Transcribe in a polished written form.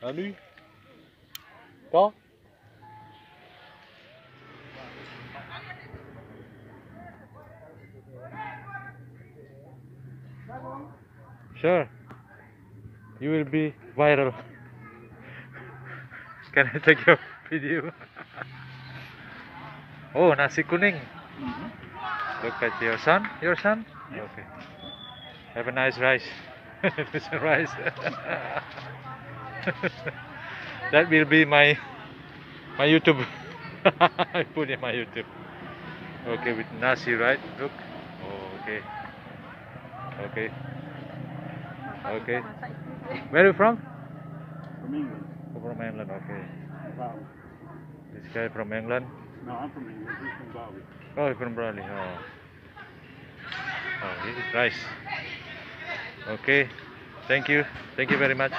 Ano? Ito? Sure. You will be viral. Can I take your video? Oh, nasi kuning. Look at your son. Your son? Okay. Have a nice rice. This rice. That will be my YouTube. I put in my YouTube. Okay, with nasi, right? Look. Oh, okay. Okay. Okay. Where are you from? From England. Oh, from England. Okay. Bali. This guy from England. No, I'm from England. He's from Bali. Oh, from Bali. Oh. Oh, this is rice. Okay. Thank you. Thank you very much.